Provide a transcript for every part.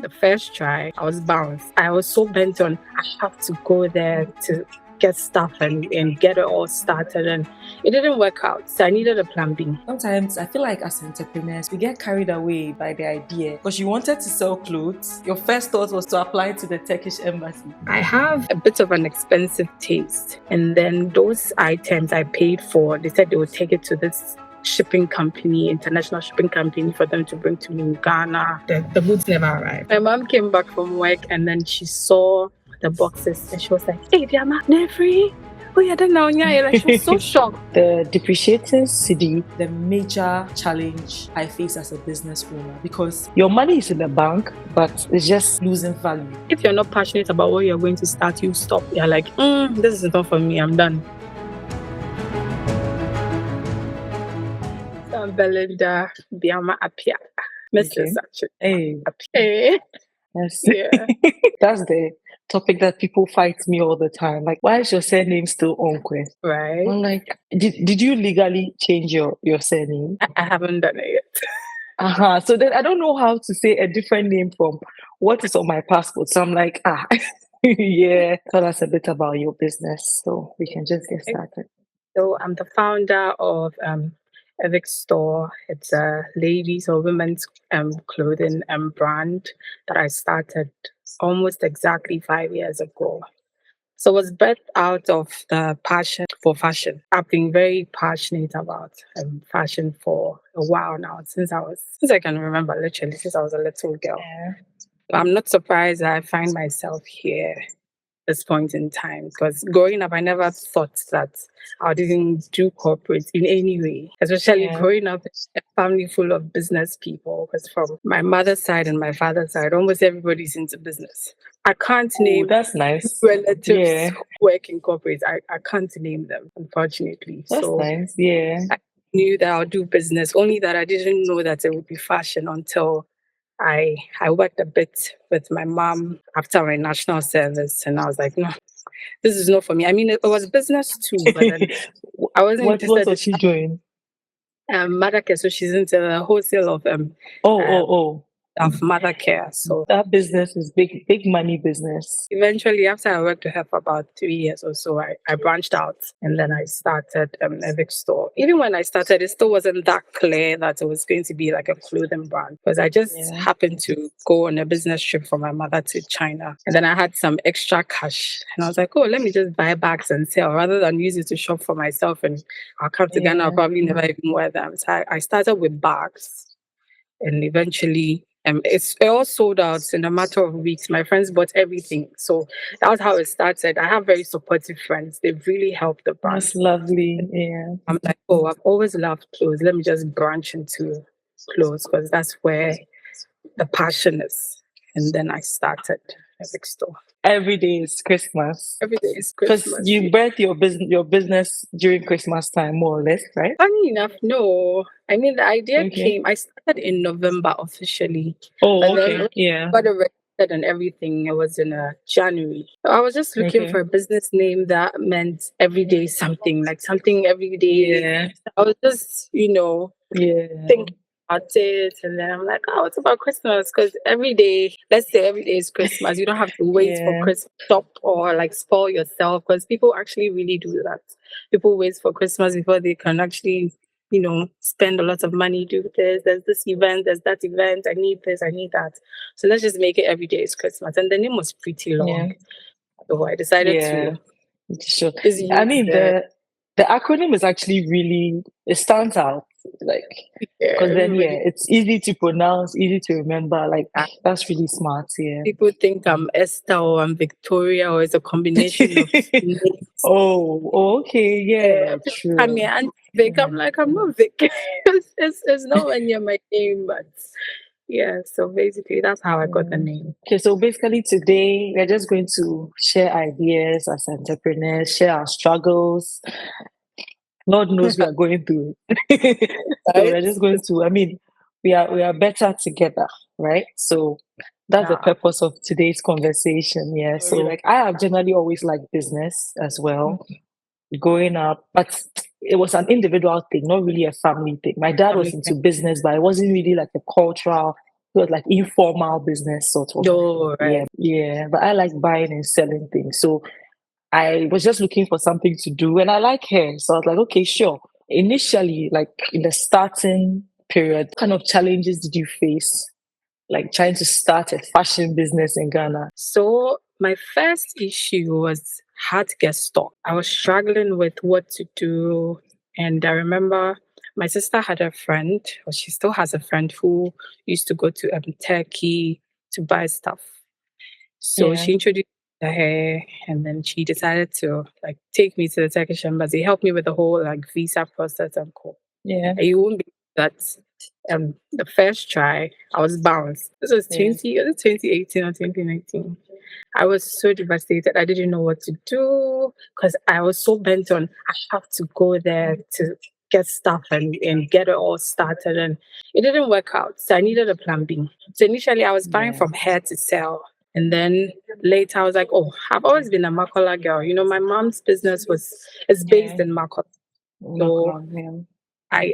the first try, I was bounced. I was so bent on, I have to go there to get stuff and get it all started, and it didn't work out. So I needed a plan B. Sometimes I feel like as entrepreneurs, we get carried away by the idea because you wanted to sell clothes. Your first thought was to apply to the Turkish embassy. I have a bit of an expensive taste, and then those items I paid for, they said they would take it to this shipping company, international shipping company, for them to bring to me in Ghana. The goods never arrived. My mom came back from work and then she saw the boxes and she was like, "Hey, Biamah, Nefri." Oh yeah, then now like she was so shocked. The depreciating city, the major challenge I face as a business owner, because your money is in the bank, but it's just losing value. If you're not passionate about what you're going to start, you stop. You're like, this is not for me, I'm done. I'm Belinda Biamah Appiah. Mrs. Actually. Hey. Hey. Yes. Yeah. That's the topic that people fight me all the time. Like, why is your surname still Onkwe? Right. I'm like, did you legally change your surname? I haven't done it yet. So then I don't know how to say a different name from what is on my passport. So I'm like, yeah. Tell us a bit about your business so we can just get started. So I'm the founder of Evic Store. It's a ladies or women's clothing brand that I started almost exactly 5 years ago. So it was birthed out of the passion for fashion. I've been very passionate about fashion for a while now, since I can remember, literally since I was a little girl. Yeah. I'm not surprised that I find myself here this point in time, because growing up I never thought that I didn't do corporate in any way, especially growing up in a family full of business people, because from my mother's side and my father's side almost everybody's into business. I can't name that's nice. relatives who work in corporate. I can't name them, unfortunately. That's nice. Yeah. I knew that I'll do business, only that I didn't know that it would be fashion until I worked a bit with my mom after my national service, and I was like, no, this is not for me. I mean, it was business too, but then I wasn't interested. What was she doing? Mother care, so she's into the wholesale of of mother care. So that business is big money business. Eventually, after I worked with her for about 3 years or so, I branched out and then I started Evic Store. Even when I started, it still wasn't that clear that it was going to be like a clothing brand, because I just happened to go on a business trip for my mother to China, and then I had some extra cash and I was like, oh, let me just buy bags and sell rather than use it to shop for myself, and I'll come to Ghana, I'll probably never even wear them. So I started with bags, and eventually it all sold out in a matter of weeks. My friends bought everything. So that was how it started. I have very supportive friends. They've really helped the brand. That's lovely. Yeah. I'm like, oh, I've always loved clothes. Let me just branch into clothes, because that's where the passion is. And then I started Evic Store. Every day is Christmas. Every day is Christmas. Because you birthed your business during Christmas time, more or less, right? Funny enough, no. I mean, the idea came. I started in November officially. Oh, okay. Yeah. Got it registered and everything. It was in January. So I was just looking for a business name that meant everyday something, like something every day. Yeah. I was just, thinking about it, and then I'm like, oh, it's about Christmas, because every day, let's say every day is Christmas. You don't have to wait for Christmas shop or like spoil yourself, because people actually really do that. People wait for Christmas before they can actually, spend a lot of money, do this, there's this event, there's that event, I need this, I need that. So let's just make it every day is Christmas. And the name was pretty long. So I decided to. Sure. I mean, the acronym is actually really, it stands out. Like, because then it's easy to pronounce, easy to remember. Like, that's really smart. Yeah, people think I'm Esther or I'm Victoria, or it's a combination of names. Oh, okay, yeah, true. I mean, and Vic, I'm like, I'm not Vic. it's nowhere near my name, but yeah. So basically, that's how I got the name. Okay, so basically today we're just going to share ideas as entrepreneurs, share our struggles. Lord knows we are going through it. So we're just going to, I mean, we are better together, right? So that's the purpose of today's conversation. Yeah. So like, I have generally always liked business as well, growing up, but it was an individual thing, not really a family thing. My dad was into business, but it wasn't really like a cultural it was like informal business sort of. Oh, right. Yeah. But I like buying and selling things. So I was just looking for something to do, and I like hair. So I was like, okay, sure. Initially, like in the starting period, what kind of challenges did you face? Like trying to start a fashion business in Ghana? So my first issue was how to get stock. I was struggling with what to do. And I remember my sister had a friend, or she still has a friend who used to go to Turkey to buy stuff. So Yeah, she introduced me to her, and then she decided to like take me to the Turkish embassy, help me with the whole like visa process and co. yeah, And you won't believe that the first try I was bounced. This was yeah, 2018 or 2019. I was so devastated. I didn't know what to do because I was so bent on I have to go there to get stuff and get it all started. And it didn't work out. So I needed a plan B. So initially I was buying yeah, from her to sell. And then later I was like, oh, I've always been a Makola girl. You know, my mom's business is based yeah. in Makola. No So problem.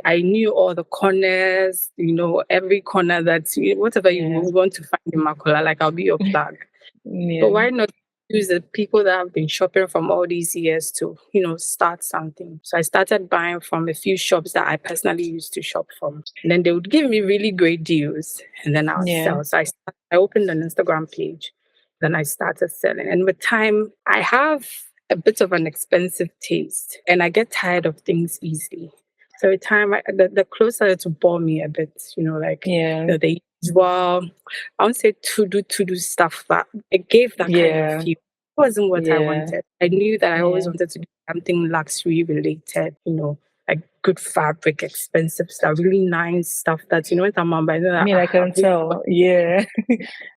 I knew all the corners, you know, every corner whatever you Yeah, want to find in Makola, like I'll be your plug. So yeah, why not use the people that have been shopping from all these years to, you know, start something? So I started buying from a few shops that I personally used to shop from. And then they would give me really great deals and then I'll yeah, sell. So I opened an Instagram page. Then I started selling. And with time, I have a bit of an expensive taste and I get tired of things easily. So with time, the clothes started to bore me a bit, you know, like yeah, the usual, I won't say to do stuff, but it gave that kind of yeah, feel. It wasn't what I yeah, wanted. I knew that I always yeah. wanted to do something luxury related, you know, like good fabric, expensive stuff, really nice stuff that, you know, when I'm I know I that mean, I I can really tell. Yeah,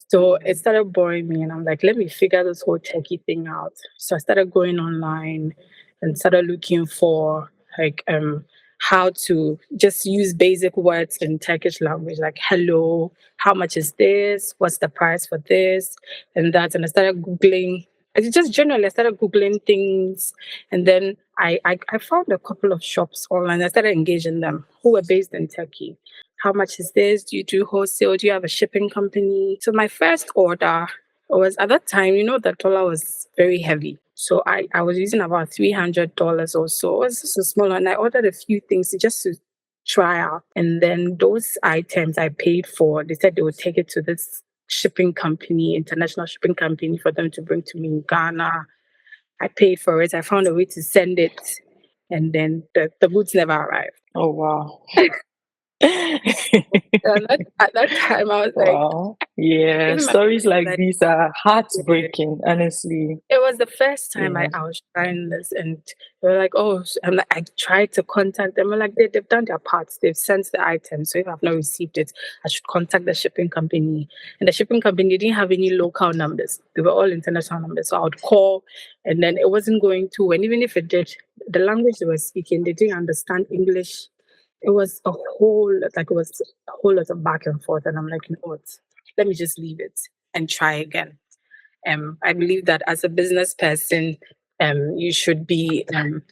so it started boring me, and I'm like, let me figure this whole techie thing out. So I started going online and started looking for like how to just use basic words in Turkish language, like hello, how much is this? What's the price for this? And that. And I started Googling. Just generally, I started Googling things. And then I found a couple of shops online. I started engaging them who were based in Turkey. How much is this? Do you do wholesale? Do you have a shipping company? So my first order was at that time, you know, the dollar was very heavy. So I was using about $300 or so. It was just a small one. I ordered a few things just to try out. And then those items I paid for, they said they would take it to this shipping company, international shipping company, for them to bring to me in Ghana. I paid for it. I found a way to send it. And then the goods never arrived. oh wow. And at that time, I was like, Wow. Yeah, even my stories friends like were these are like, heartbreaking, honestly. it was the first time Yeah. I was trying this, and they were like, "Oh," I'm like, I tried to contact them. I'm like, they've done their parts. They've sent the item. So if I've not received it, I should contact the shipping company. And the shipping company didn't have any local numbers. They were all international numbers. So I would call, and then it wasn't going to. And even if it did, the language they were speaking, they didn't understand English. It was a whole lot of back and forth. And I'm like, you know what? Let me just leave it and try again. I believe that as a business person, you should be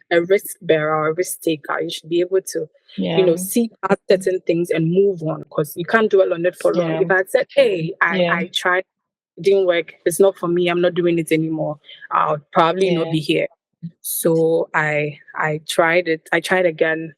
a risk bearer or a risk taker. You should be able to, you Yeah. know, see past certain things and move on because you can't dwell on it for long. Yeah. If I had said, hey, Yeah. I tried, it didn't work, it's not for me, I'm not doing it anymore, I'll probably not Yeah. be here. So I tried it. I tried again.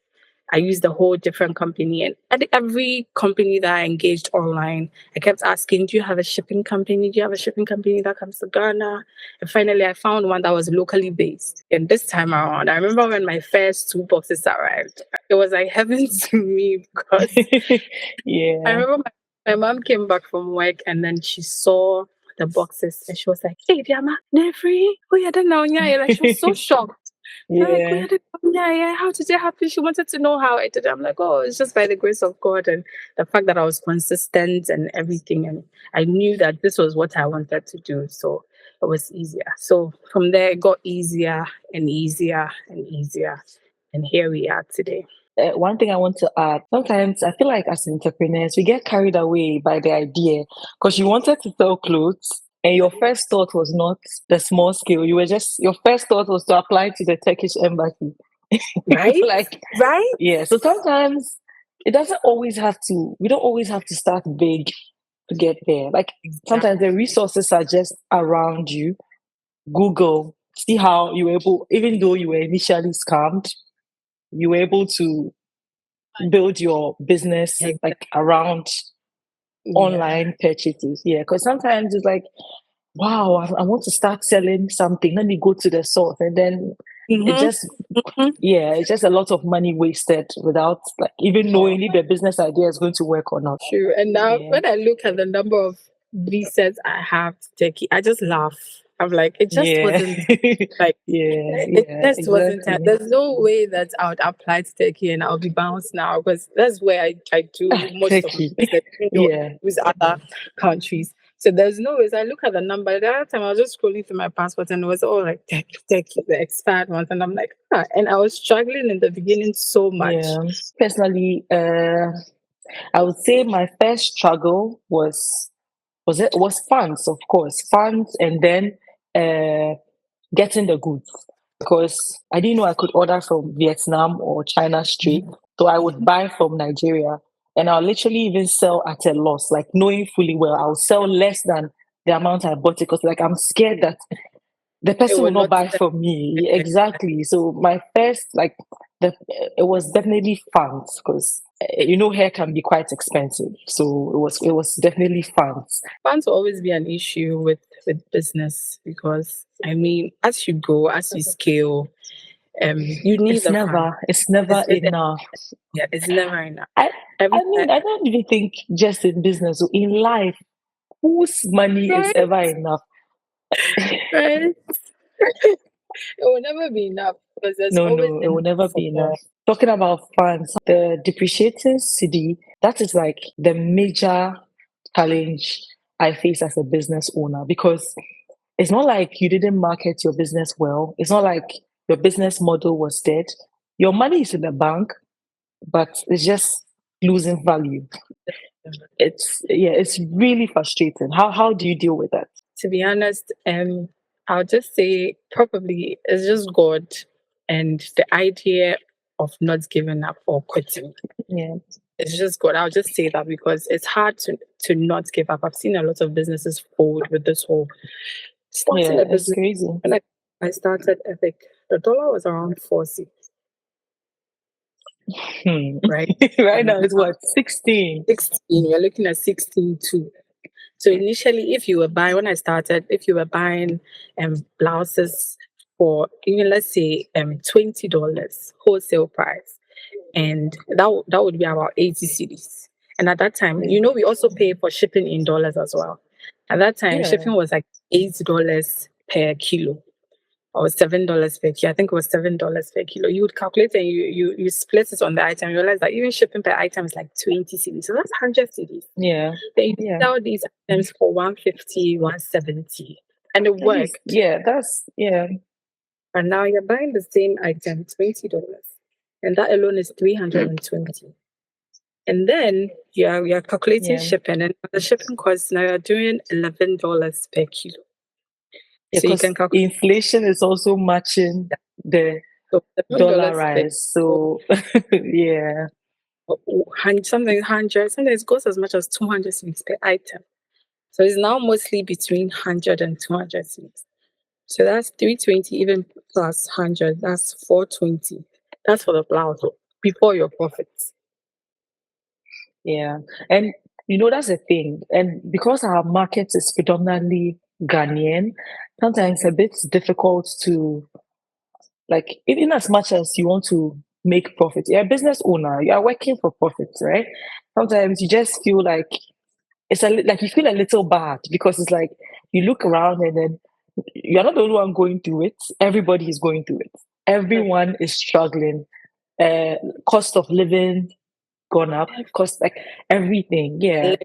I used a whole different company, and at every company that I engaged online, I kept asking, "Do you have a shipping company? Do you have a shipping company that comes to Ghana?" And finally, I found one that was locally based. And this time around, I remember when my first two boxes arrived, it was like heaven to me because I Yeah. remember my mom came back from work and then she saw the boxes and she was like, "Hey, Biamah, Nefri, oh yeah, then now, yeah." Like she was so shocked. I'm like, Yeah. where did yeah, yeah, how did it happen? She wanted to know how I did it. I'm like, oh, it's just by the grace of God and the fact that I was consistent and everything. And I knew that this was what I wanted to do. So it was easier. So from there, it got easier and easier and easier. And here we are today. One thing I want to add, sometimes I feel like as entrepreneurs, we get carried away by the idea because you wanted to sell clothes and your first thought was not the small scale. Your first thought was to apply to the Turkish embassy. Right? Like, Right? yeah. So sometimes we don't always have to start big. to get there. Like sometimes Exactly. the resources are just around you. Google, see how you were able, even though you were initially scammed, you were able to build your business Exactly. like around Yeah. online purchases. Yeah, because sometimes it's like, wow, I want to start selling something. Let me go to the source, and then it Mm-hmm. just, Mm-hmm. yeah, it's just a lot of money wasted without like even Oh, knowing if the business idea is going to work or not. true. And now Yeah, when I look at the number of visas I have to Turkey, I just laugh. I'm like, it just yeah, wasn't like yeah, it yeah, just wasn't time. exactly. There's no way that I would apply to Turkey and I'll be bounced now because that's where I do most of my Turkey. business, even though Yeah, with other countries. So there's no ways. I look at the number. The other time I was just scrolling through my passport and it was all like Turkey, the expired ones. And I'm like, and I was struggling in the beginning so much. yeah. Personally, I would say my first struggle was funds, of course, funds, and then uh, getting the goods because I didn't know I could order from Vietnam or China straight. So I would buy from Nigeria and I'll literally even sell at a loss, like knowing fully well I'll sell less than the amount I bought it because like I'm scared that the It person will will not not buy from me. Exactly. So my first like it was definitely funds because you know hair can be quite expensive. So it was definitely funds. funds will always be an issue with business because I mean, as you go, as you scale, you need It's the fund. never It's enough. yeah, it's never enough. I Every I mean, I don't even think just in business or in life, whose money is right, ever enough? right. It will never be enough because there's No, always no, a it will need never for be enough. more. Talking about funds, the depreciating CD, that is like the major challenge I face as a business owner because it's not like you didn't market your business well. It's not like your business model was dead. Your money is in the bank, but it's just losing value. It's really frustrating. How do you deal with that? To be honest, I'll just say probably it's just God and the idea of not giving up or quitting. Yeah. It's just God. I'll just say that because it's hard to not give up. I've seen a lot of businesses fold with this whole starting Yeah, a it's business. crazy. When I started Epic, the dollar was around 40, Hmm. right? Right And now it's now what, 16? 16, we're looking at 16 too. So initially, if you were buying, when I started, if you were buying blouses for even let's say $20 wholesale price, and that would be about 80 cedis. And at that time, Yeah. we also pay for shipping in dollars as well. At that time, Yeah. shipping was like $8 per kilo or $7 per kilo. I think it was $7 per kilo. You would calculate and you split it on the item. You realize that even shipping per item is like 20 cedis. So that's 100 cedis. Yeah. Then you Yeah. sell these items for 150, 170, and it At least, worked. yeah, that's yeah. And now you're buying the same item, $20. And that alone is 320. And then you're calculating Yeah. shipping, and the shipping cost now you're doing $11 per kilo. So you Because can calculate inflation is also matching that. the So dollar $11 per rise. kilo, So yeah. sometimes 100, sometimes it goes as much as 200 cedis per item. So it's now mostly between 100 and 200 cedis. So that's 320 even plus 100. That's 420. That's for the blouse before your profits. Yeah. And that's the thing. And because our market is predominantly Ghanaian, sometimes a bit difficult to like even as much as you want to make profit. You're a business owner, you are working for profits, right? Sometimes you just feel like like you feel a little bad because it's like you look around and then you're not the only one going through it. Everybody is going through it. Everyone is struggling. Uh, Cost of living gone up. Cost like everything. Yeah,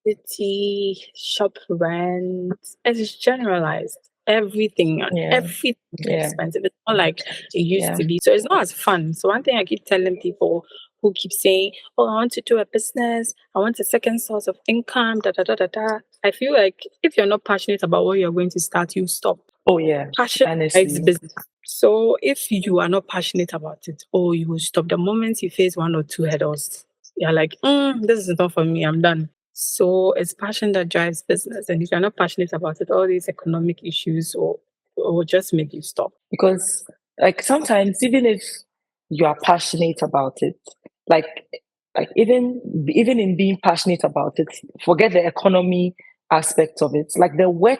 Electricity, shop rent, it's generalized. yeah, Everything is yeah, expensive. It's not like it used yeah, to be. So it's not as fun. So one thing I keep telling people who keep saying, "Oh, I want to do a business. I want a second source of income." Da da da da da. I feel like if you're not passionate about what you're going to start, you stop. oh yeah. Passion drives Honestly, business. So if you are not passionate about it, oh, you will stop the moment you face one or two hurdles. You're like, this is not for me. I'm done. So it's passion that drives business. And if you're not passionate about it, all these economic issues will just make you stop. Because like sometimes even if you are passionate about it, like even in being passionate about it, forget the economy aspect of it. Like the work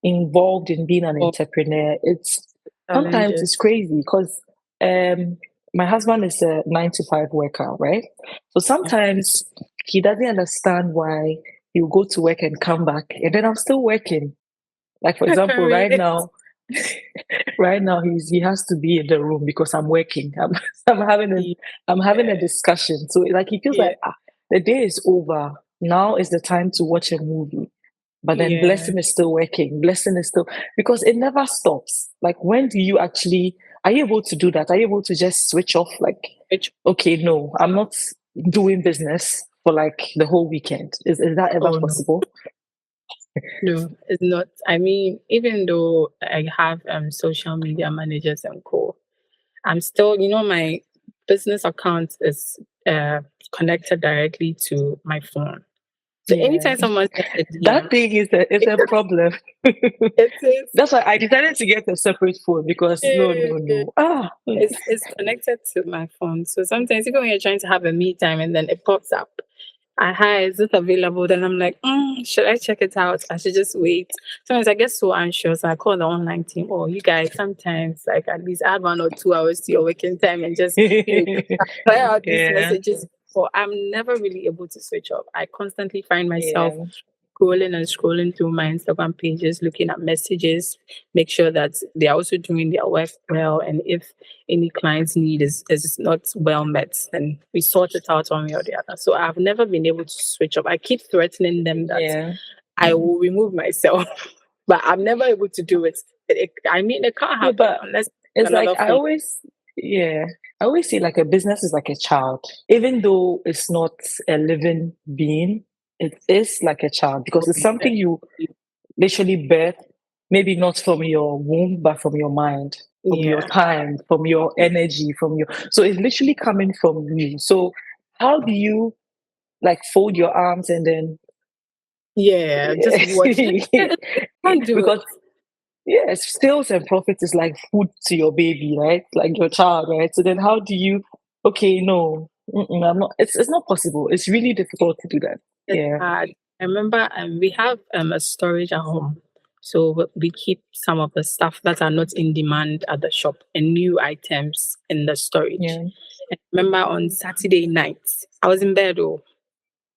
involved in being an Or entrepreneur, it's sometimes challenges. it's crazy because my husband is a 9 to 5 worker, right? So sometimes he doesn't understand why you go to work and come back, and then I'm still working. Like for I can example, right relate. now, right now he has to be in the room because I'm working. I'm having a I'm having a Yeah. discussion. So like he feels like Yeah. the day is over. Now is the time to watch a movie. But then Yeah. blessing is still working. Blessing is still because it never stops. Like when do you actually are you able to do that? Are you able to just switch off like Which, okay, no, I'm not doing business for like the whole weekend. Is that ever oh no. possible? No, it's not. I mean, even though I have social media managers and co, I'm still, my business account is connected directly to my phone. So Yeah. anytime someone sends a That DM, thing is it, a problem. it is That's why I decided to get a separate phone because no, no, eh, no. Ah, it's connected to my phone. So sometimes even when you're trying to have a me time and then it pops up, hi, is it available? Then I'm like, should I check it out? I should just wait. Sometimes I get so anxious. I call the online team. Oh, you guys, sometimes like at least add 1 or 2 hours to your working time and just, try out these yeah, messages. For I'm never really able to switch off. I constantly find myself yeah, scrolling and scrolling through my Instagram pages, looking at messages, make sure that they're also doing their work well. And if any client's need is not well met, then we sort it out one way or the other. So I've never been able to switch up. I keep threatening them that yeah. I will remove myself, but I'm never able to do it. I mean, it can't Yeah, happen but unless it's like another phone. yeah, I always say like a business is like a child, even though it's not a living being. It is like a child because it's something you literally birth, maybe not from your womb, but from your mind, from your Yeah. time, from your energy, from your. So it's literally coming from you. So how do you like fold your arms and then Yeah. Just watch. Can't do it. because yes, sales and profit is like food to your baby, right? Like your child, right? So then how do you? Okay, no, I'm not. It's not possible. It's really difficult to do that. It's Yeah, hard. I remember we have a storage at home. So we keep some of the stuff that are not in demand at the shop and new items in the storage. yeah, And I remember on Saturday night, I was in bed. Oh,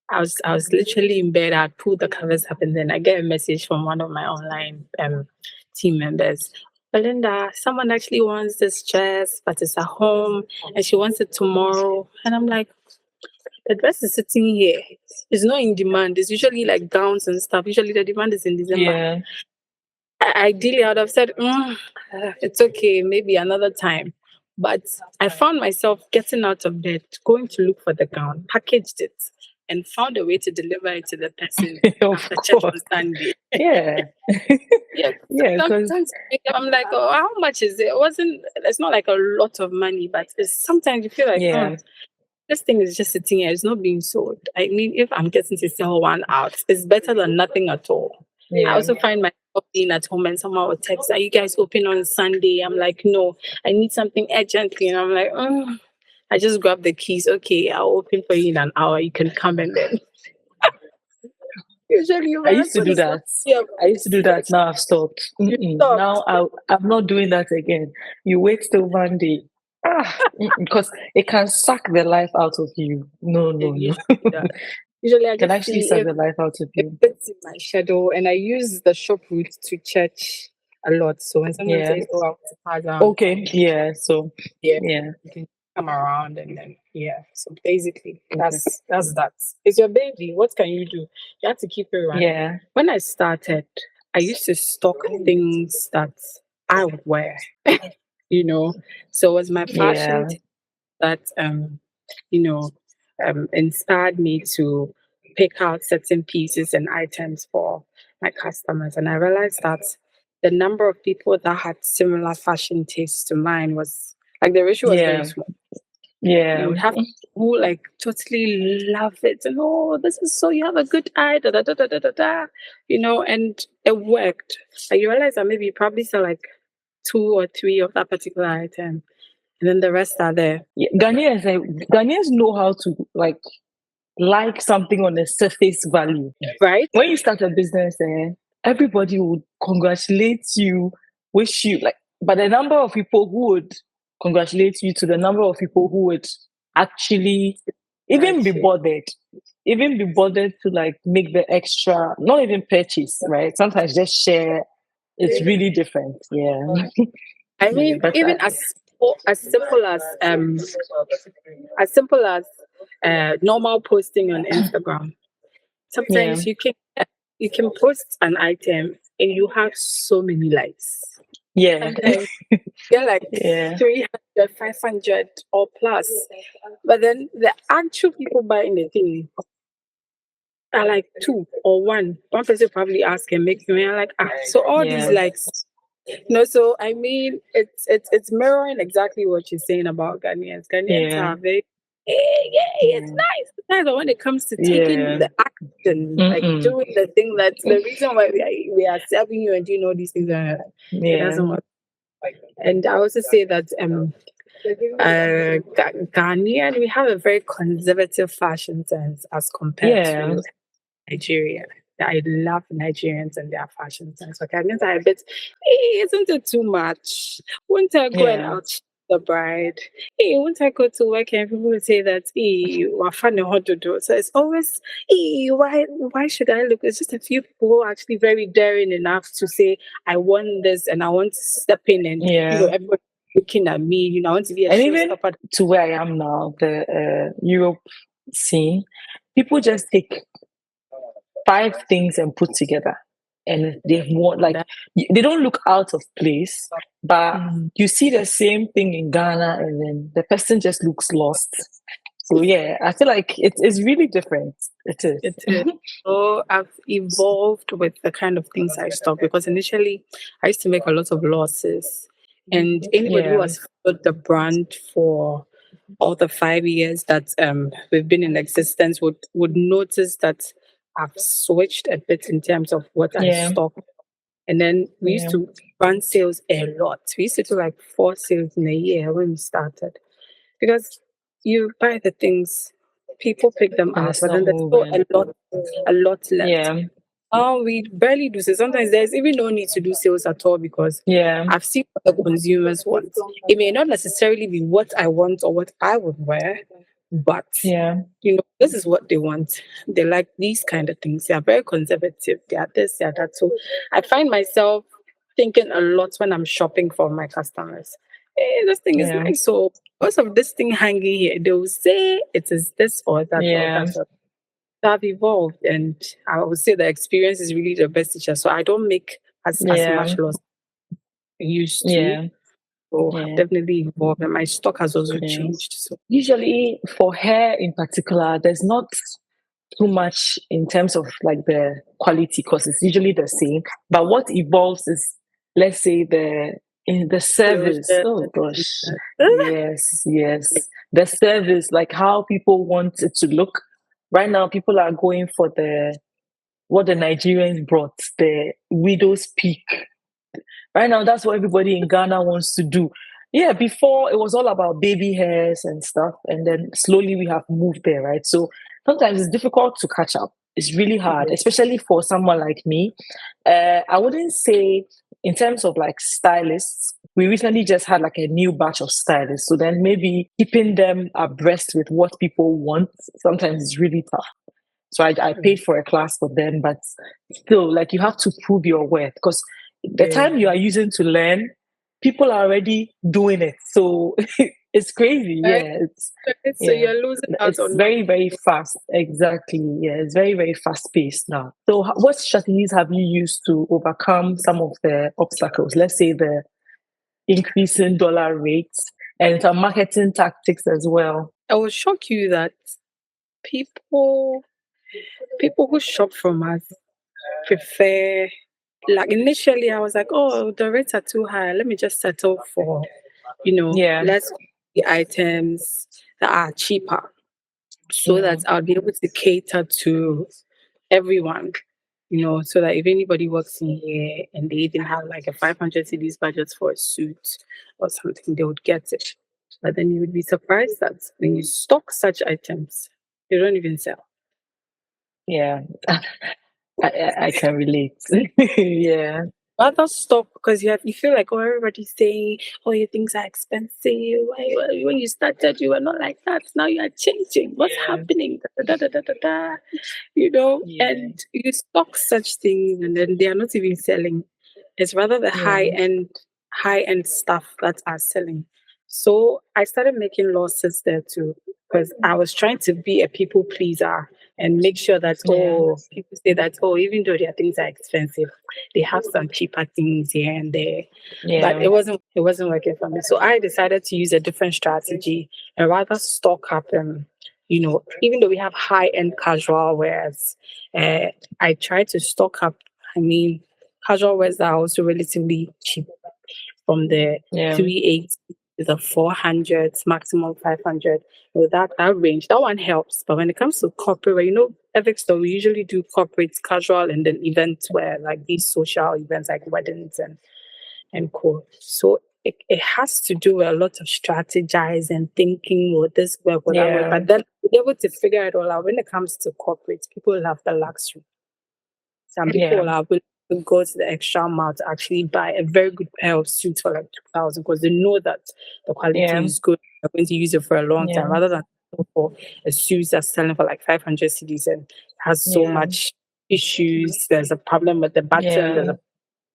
I was literally in bed. I pulled the covers up, and then I get a message from one of my online team members. Belinda, someone actually wants this dress, but it's at home, and she wants it tomorrow. And I'm like, the dress is sitting here. It's not in demand. It's usually like gowns and stuff. Usually the demand is in December. yeah. Ideally, I would have said, it's okay, maybe another time. But I found myself getting out of bed, going to look for the gown, packaged it, and found a way to deliver it to the person Of after church course. on Sunday. Yeah, Yeah, yeah. Because sometimes I'm like, oh, how much is it? It wasn't, it's not like a lot of money, but it's, sometimes you feel like, yeah, this thing is just sitting here. It's not being sold. I mean, if I'm getting to sell one out, it's better than nothing at all. I yeah. also find myself being at home and someone will text, are you guys open on Sunday? I'm like, no, I need something urgently. And I'm like, I just grab the keys. Okay, I'll open for you in an hour. You can come and then. Usually, I my used to husband do is not that. here I about used to this. do that. Now I've stopped. You stopped. Now I'm not doing that again. You wait till Monday. Because it can suck the life out of you. No, It no, no. usually does. Usually, I Can just actually see suck if the life out of it you. fits in my schedule, and I use the shop route to church a lot. So when someone Yeah. says, "Oh, I want to pass down," Okay. Yeah. So yeah, yeah. you can come around, and then yeah. So basically, Okay. that's that. It's your baby. What can you do? You have to keep it running. Yeah. When I started, I used to stock things that I would wear. You know, so it was my fashion Yeah. that you know inspired me to pick out certain pieces and items for my customers. And I realized that the number of people that had similar fashion tastes to mine was like the ratio was very Yeah. small. Yeah. You would have who like totally love it and this is so you have a good eye, da da da da da da da, and it worked. Like you realize that maybe you probably sell like 2 or 3 of that particular item, and then the rest are there. Yeah. Ghanaians know how to like something on the surface value. Right? When you start a business, everybody would congratulate you, wish you but the number of people who would congratulate you to the number of people who would actually even be bothered, to make the extra, not even purchase, right? Sometimes just share. It's really different. Yeah. I mean, But even as simple as normal posting on Instagram. yeah, Sometimes you can post an item and you have so many likes. yeah, Sometimes you're like yeah, 300, 500 or plus. But then the actual people buying the thing are like two or one. One person probably ask and make me like, so all these yeah, likes. So I mean, it's mirroring exactly what you're saying about Ghanaians. Ghanaians yeah, are very, it's nice. It's nice, but when it comes to taking yeah. the action, like Mm-mm. doing the thing, that's the reason why we are serving you and doing all these things. It Yeah, doesn't work. And I also say that Ghanaian, we have a very conservative fashion sense as compared yeah, to Nigeria. I love Nigerians and their fashion sense. Okay, Ghanaians are a bit, isn't it too much? Won't I go and yeah, out the bride? Hey, won't I go to work and people will say that, hey, we're funny how to do. So it's always, hey, why should I look? It's just a few people who are actually very daring enough to say, I want this and I want to step in and, yeah. everybody looking at me, I want to be a And even showstopper. to where I am now, the Europe scene, people just take 5 things and put together, and they've won. They don't look out of place, but Mm. you see the same thing in Ghana, and then the person just looks lost. So yeah, I feel like it's really different. It is. It is. So I've evolved with the kind of things I stopped because initially I used to make a lot of losses. And anybody who Yeah, has followed the brand for all the 5 years that we've been in existence would notice that I've switched a bit in terms of what I yeah, stock. And then we used yeah. to run sales a lot. We used to do like 4 sales in a year when we started because you buy the things, people pick them And out, it's but not then there's still moving. a lot left. Yeah, Oh, we barely do sales. Sometimes there's even no need to do sales at all because yeah, I've seen what the consumers want. It may not necessarily be what I want or what I would wear, but yeah, this is what they want. They like these kind of things. They are very conservative. They are this, they are that. So I find myself thinking a lot when I'm shopping for my customers. Hey, this thing is yeah, nice. So because of this thing hanging here, they will say it is this or that or yeah, that. I've evolved, and I would say the experience is really the best teacher. So I don't make as yeah, much loss as I used to. yeah, So I've yeah. definitely evolved, and my stock has also Yeah. changed. So Usually for hair in particular, there's not too much in terms of the quality because it's usually the same. But what evolves is, let's say, the service. closure. Oh gosh. Yes, yes. The service, like how people want it to look. Right now, people are going for the what the Nigerians brought, the widow's peak. Right now, that's what everybody in Ghana wants to do. Yeah, before it was all about baby hairs and stuff, and then slowly we have moved there, right? So sometimes it's difficult to catch up. It's really hard, Yes. especially for someone like me. I wouldn't say in terms of stylists. We recently just had a new batch of stylists, so then maybe keeping them abreast with what people want sometimes is really tough. So I paid for a class for them, but still, you have to prove your worth because the time you are using to learn, people are already doing it. So it's crazy. Right. Yeah, So yeah, you're losing out it's on what very very fast. Exactly. Yeah, it's very very fast paced now. So what strategies have you used to overcome some of the obstacles? Let's say the increasing dollar rates and some marketing tactics as well. I will shock you that people people who shop from us prefer, like initially I was like, oh, the rates are too high. Let me just settle for, Yeah, less the items. that are cheaper, so that I'll be able to cater to everyone, so that if anybody works in here and they even have like a 500 CDs budget for a suit or something, they would get it. But then you would be surprised that when you stock such items, they don't even sell. Yeah. I can relate. Yeah. Rather stock because you feel like, oh, everybody's saying, oh, your things are expensive. When you started, you were not like that. Now you are changing. What's Yeah. happening? Da, da, da, da, da, da. Yeah. And you stock such things and then they are not even selling. It's rather the Yeah. high end stuff that are selling. So I started making losses there too because I was trying to be a people pleaser and make sure that, Yeah. oh, people say that, oh, even though their things are expensive, they have some cheaper things here and there. But Yeah. it wasn't working for me. So I decided to use a different strategy and rather stock up even though we have high end casual wears, I try to stock up. I mean, casual wears are also relatively cheap, from the Yeah. 380 to the 400s, maximum 500. With that range, that one helps. But when it comes to corporate, Evic Store, we usually do corporate, casual, and then events where like these social events like weddings and co. So it has to do with a lot of strategizing, thinking, will this work, will that work? Yeah. But then be able to figure it all out. When it comes to corporate, people have the luxury. Some Yeah. people are willing to go to the extra mile to actually buy a very good pair of suits for like 2,000 because they know that the quality Yeah. is good. They're going to use it for a long time Yeah. rather than go for a suit that's selling for like 500 CDs and has so Yeah. much issues. There's a problem with the button, there's Yeah. a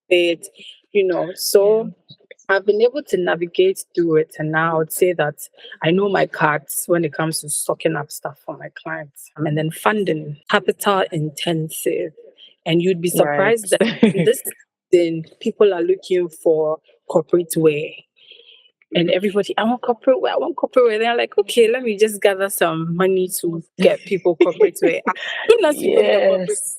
fit, Yeah. So I've been able to navigate through it, and now I would say that I know my cards when it comes to stocking up stuff for my clients. And then funding, capital intensive, and you'd be Right. surprised that in this season, people are looking for corporate wear. And everybody, I want corporate wear, I want corporate wear. They're like, okay, let me just gather some money to get people corporate wear. As soon as you go to the corporate, Yes.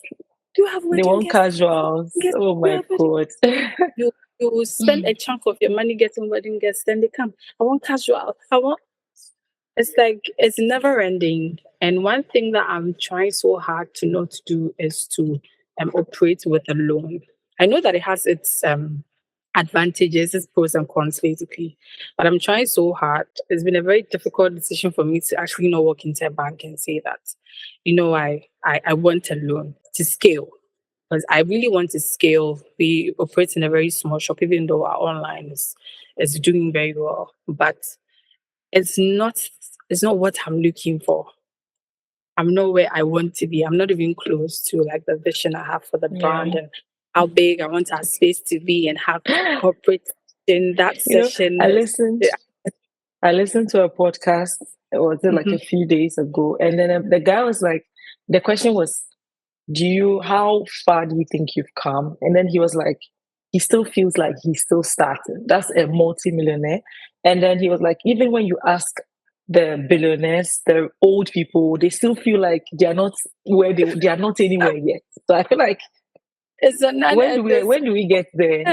do you have They wedding want guests? casuals. Guests? Oh Do you my have wedding God. you you spend a chunk of your money getting wedding guests, then they come. I want casual. I want it's like it's never ending. And one thing that I'm trying so hard to not do is to operate with a loan. I know that it has its advantages, its pros and cons basically. But I'm trying so hard. It's been a very difficult decision for me to actually not walk into a bank and say that, I want a loan to scale because I really want to scale. We operate in a very small shop, even though our online is doing very well. But it's not it's not what I'm looking for. I'm not where I want to be. I'm not even close to like the vision I have for the Yeah. brand and how big I want our space to be and have corporate in that You know, session. I listened. Yeah. I listened to a podcast. Was it like Mhm. a few days ago? And then the guy was like, the question was, how far do you think you've come? And then he was like, he still feels like he's still starting. That's a multi-millionaire. And then he was like, even when you ask the billionaires, the old people, they still feel like they are not anywhere yet. So I feel like It's a non when do we get there?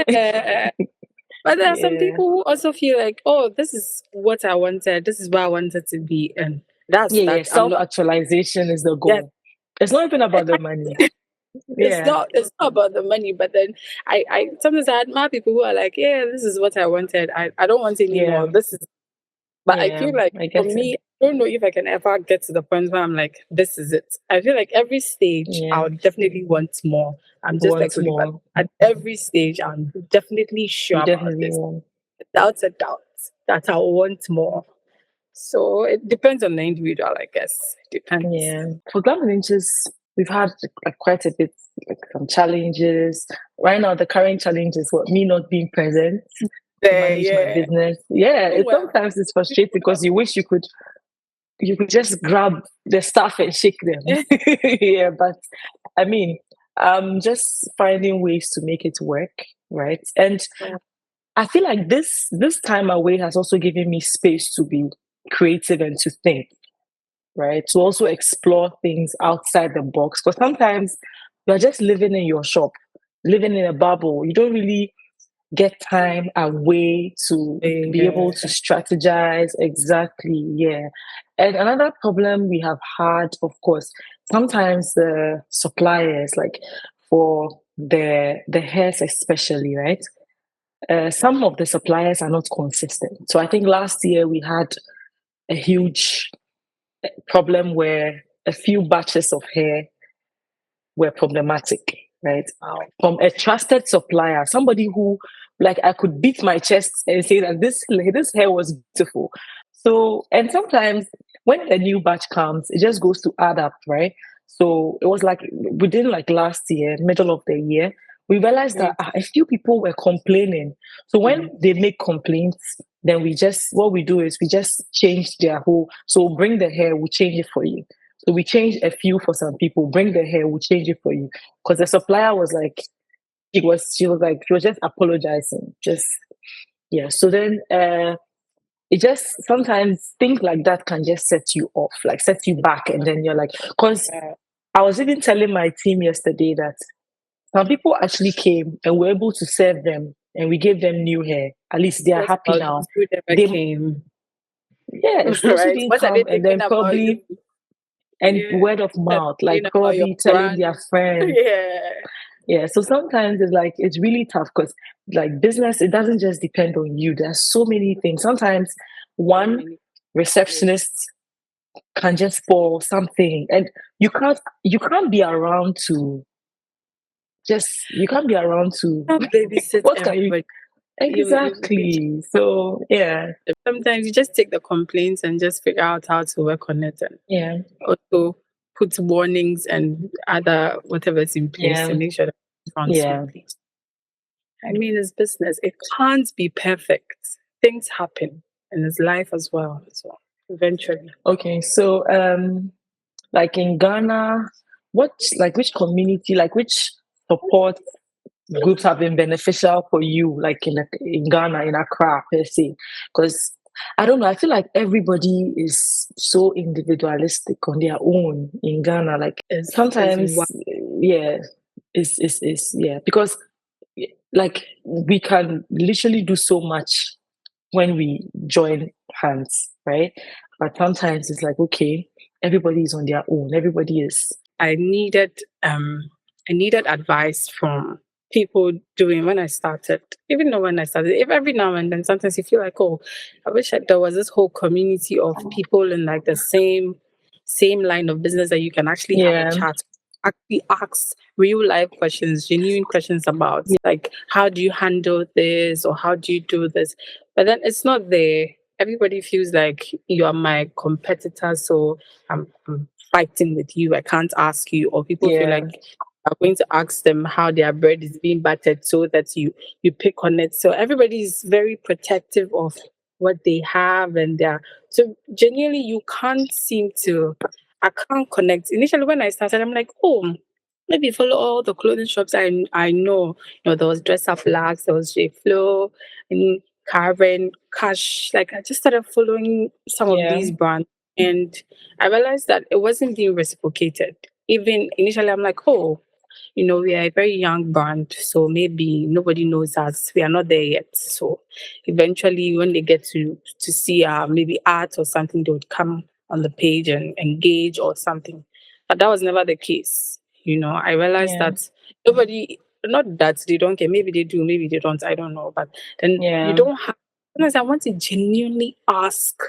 but there are some Yeah. people who also feel like, oh, this is what I wanted, this is where I wanted to be. And that's Yeah, yeah. that. I'm not Self-actualization is the that goal. It's not even about the money. it's Yeah. not it's not about the money, but then I sometimes I admire people who are like, yeah, this is what I wanted. I don't want any more. Yeah. This is but I Yeah. feel like I for get it. me, I don't know if I can ever get to the point where I'm like, this is it. I feel like every stage I Yeah. would definitely want more. I'm just like Once really, but more. at every stage I'm definitely sure You about definitely this. want. Without a doubt that I want more. So it depends on the individual, I guess. It depends. Yeah. For Glamour Ninjas, we've had like quite a bit, like some challenges. Right now, the current challenge is what me not being present to manage my Yeah. business. Yeah, Oh, it well, sometimes it's frustrating because you wish you could just grab the staff and shake them. Yeah, but I mean, just finding ways to make it work, right? And I feel like this time away has also given me space to be creative and to think, right? To also explore things outside the box. Because sometimes you're just living in your shop, living in a bubble. You don't really get time away to be able yeah. to strategize. Exactly. Yeah. And another problem we have had, of course, sometimes the suppliers, like for the hairs especially, right? Some of the suppliers are not consistent. So I think last year we had a huge problem where a few batches of hair were problematic, right? Wow. From a trusted supplier, somebody who, like, I could beat my chest and say that this hair was beautiful. So, and sometimes when a new batch comes, it just goes to add up, right? So it was like within like last year, middle of the year, we realized that a few people were complaining. So when they make complaints, then what we do is we just change their whole. So bring the hair, we change it for you. So we changed a few for some people. Bring the hair, we'll change it for you. Because the supplier was like, she was just apologizing. Just yeah. So then it just sometimes things like that can just set you off, like set you back, and then you're like, because I was even telling my team yesterday that some people actually came and were able to serve them, and we gave them new hair. At least they are What happy about now. those who never They came? yes, those who Right? didn't What are they come, and thinking then about you? probably and Yeah. word of What are mouth, they like thinking about your probably telling brand? their friends. Yeah. Yeah, so sometimes it's like it's really tough because like business, it doesn't just depend on you. There's so many things. Sometimes So one many. receptionist can just spoil something, and you can't be around to you can't be around to Not babysit what can you everybody. You be exactly? So yeah, sometimes you just take the complaints and just figure out how to work on it, and yeah, also put warnings and other whatever's in place yeah, to make sure that it runs yeah. smoothly. I mean, it's business. It can't be perfect. Things happen, and it's life as well. So eventually, Okay, so like in Ghana, which community, like which support groups have been beneficial for you, like in Ghana, in Accra per se? Because I don't know, I feel like everybody is so individualistic on their own in Ghana. Like is sometimes, what yeah, is yeah, because like we can literally do so much when we join hands, right? But sometimes it's like, okay, everybody is on their own. Everybody is, I needed. I needed advice from people doing when I started. Even though when I started, if every now and then, sometimes you feel like, oh, I wish there was this whole community of people in like the same line of business that you can actually have a yeah, chat, actually ask real life questions, genuine questions about like how do you handle this or how do you do this. But then it's not there. Everybody feels like you are my competitor, so I'm fighting with you. I can't ask you, or people feel yeah, like I'm going to ask them how their bread is being battered so that you pick on it. So everybody is very protective of what they have and their so genuinely you can't seem to I can't connect. Initially when I started, I'm like, oh, maybe follow all the clothing shops I know. You know, there was Dress Up Flags, there was J Flow, and Karen, Cash. Like I just started following some of yeah, these brands and I realized that it wasn't being reciprocated. Even initially I'm like, oh, you know, we are a very young brand, so maybe nobody knows us. We are not there yet. So eventually, when they get to see maybe art or something, they would come on the page and engage or something. But that was never the case. You know, I realized yeah, that nobody, not that they don't care, maybe they do, maybe they don't, I don't know. But then you yeah, don't have, sometimes I want to genuinely ask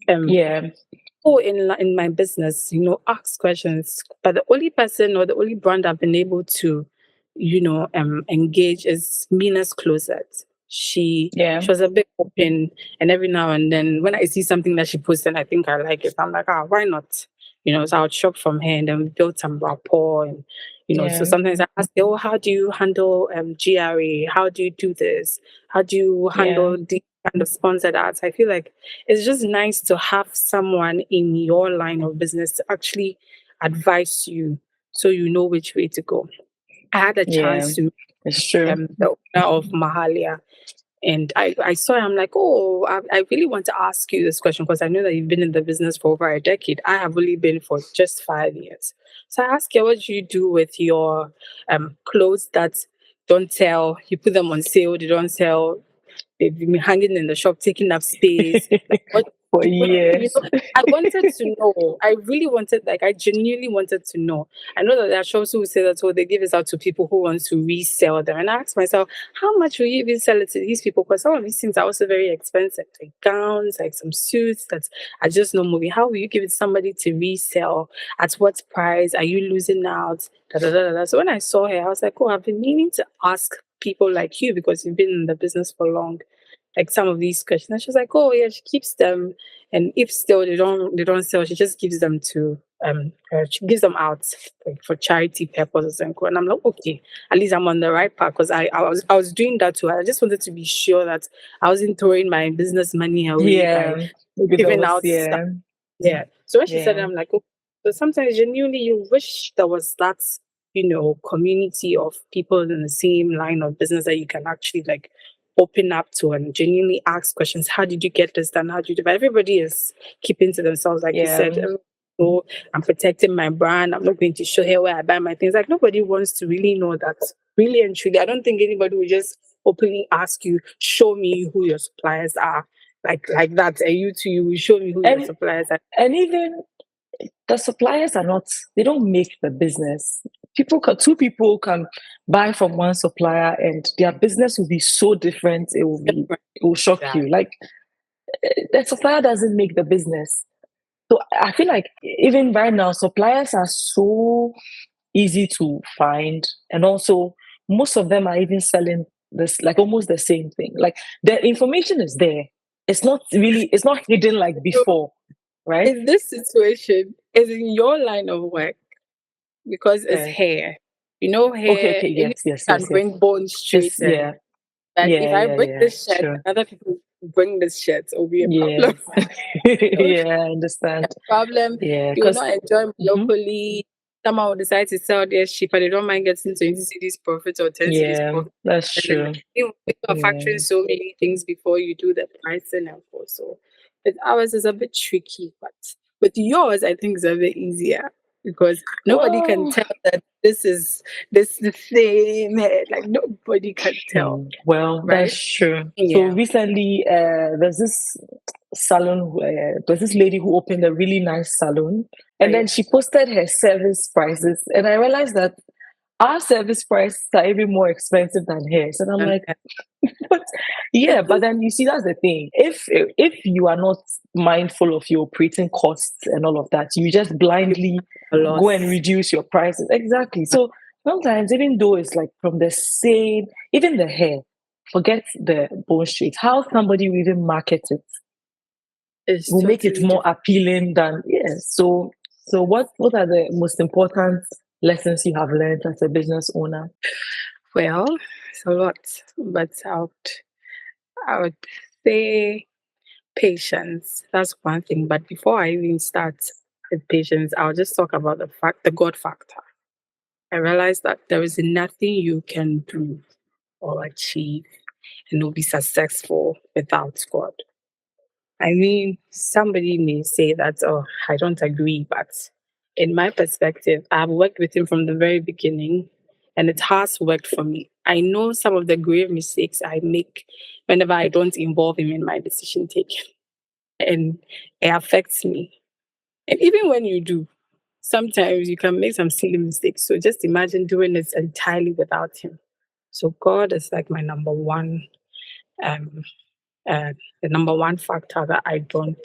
um yeah, people in my business, you know, ask questions. But the only person or the only brand I've been able to, you know, engage is Mina's Closet. She yeah, was a bit open, and every now and then when I see something that she posts and I think I like it, I'm like, ah, why not? You know, so I'll shop from her, and then we built some rapport, and you know, so yeah, sometimes I ask her, oh, how do you handle GRA? How do you do this? How do you yeah, handle the kind of sponsored ads? I feel like it's just nice to have someone in your line of business to actually advise you so you know which way to go. I had a yeah. chance to meet It's true. the owner of Mahalia and I saw it, I'm like, oh, I really want to ask you this question because I know that you've been in the business for over a decade. I have only been for just 5 years. So I asked her, what do you do with your clothes that don't sell? You put them on sale, they don't sell. They've been hanging in the shop, taking up space. Like, what For You years. know, I wanted to know. I really wanted, like, I genuinely wanted to know. I know that there are shops who say that, oh, they give this out to people who want to resell them. And I asked myself, how much will you even sell it to these people? Because some of these things are also very expensive, like gowns, like some suits that are just no moving. How will you give it to somebody to resell? At what price? Are you losing out? Da, da, da, da, da. So when I saw her, I was like, oh, I've been meaning to ask people like you because you've been in the business for long, like some of these questions. And she was like, oh yeah, she keeps them, and if still they don't sell, she just gives them to she gives them out like for charity purposes and co. And I'm like, okay, at least I'm on the right path because I was doing that too. I just wanted to be sure that I wasn't throwing my business money away by Yeah. Maybe there giving was, out stuff. yeah. Yeah. So when she said, it, Yeah. I'm like, okay. So sometimes genuinely you wish there was that, community of people in the same line of business that you can actually like open up to and genuinely ask questions. How did you get this done? How did you do? But everybody is keeping to themselves, like you Yeah. said. So I'm protecting my brand. I'm not going to show her where I buy my things. Like nobody wants to really know that. Really and truly, I don't think anybody will just openly ask you, show me who your suppliers are. Like that. And you too, you will show me who your And suppliers are. and even the suppliers are not, they don't make the business. Two people can buy from one supplier and their business will be so different. It will shock Yeah. you. Like the supplier doesn't make the business. So I feel like even right now, suppliers are so easy to find, and also most of them are even selling this like almost the same thing. Like the information is there. It's not hidden like So before, right? in this situation, is in your line of work because it's Yeah. hair. Okay, Hair, okay, anyone yes, yes, can yes, yes. bring bone straight Just and yeah, but if yeah, I yeah, bring yeah. this shirt Sure. and other people bring this shirt, it will be a problem. Yes. Yeah, I understand. Problem. Yeah, You will because not enjoy locally. Someone will decide to sell their cheaper. They don't mind getting 20 cities profit or 10 cities yeah, profit. that's And then true. you are Yeah. factoring so many things before you do the pricing and for so. But ours is a bit tricky, but with yours, I think it's a bit easier because nobody can Well, tell that this the same head. Like nobody can tell, well, right? that's true. So Yeah. recently, there's this lady who opened a really nice salon, and then Right. she posted her service prices, and I realized that our service prices are even more expensive than hers, and I'm And like, but yeah, but then you see, that's the thing. If you are not mindful of your operating costs and all of that, you just blindly a go and loss. reduce your prices. Exactly. So sometimes, even though it's like from the same, even the hair, forget the bone straight. How somebody will even market it It's will make it totally more different. appealing than yes. So what are the most important lessons you have learned as a business owner? Well, it's a lot, but I would say patience. That's one thing. But before I even start with patience, I'll just talk about the God factor. I realized that there is nothing you can do or achieve and will be successful without God. I mean, somebody may say that, oh, I don't agree, but in my perspective, I've worked with him from the very beginning and it has worked for me. I know some of the grave mistakes I make whenever I don't involve him in my decision taking, and it affects me. And even when you do, sometimes you can make some silly mistakes. So just imagine doing it entirely without him. So God is like my number one um, uh, the number one factor that I don't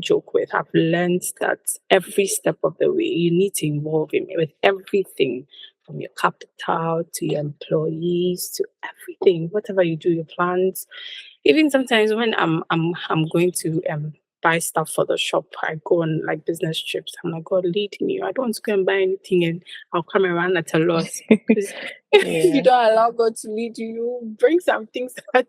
joke with. I've learned that every step of the way you need to involve him with everything from your capital to your employees to everything, whatever you do, your plans. Even sometimes when I'm going to buy stuff for the shop, I go on like business trips. I'm like, God, lead me. I don't want to go and buy anything and I'll come around at a loss. Because if you Yeah, don't allow God to lead you, you bring some things that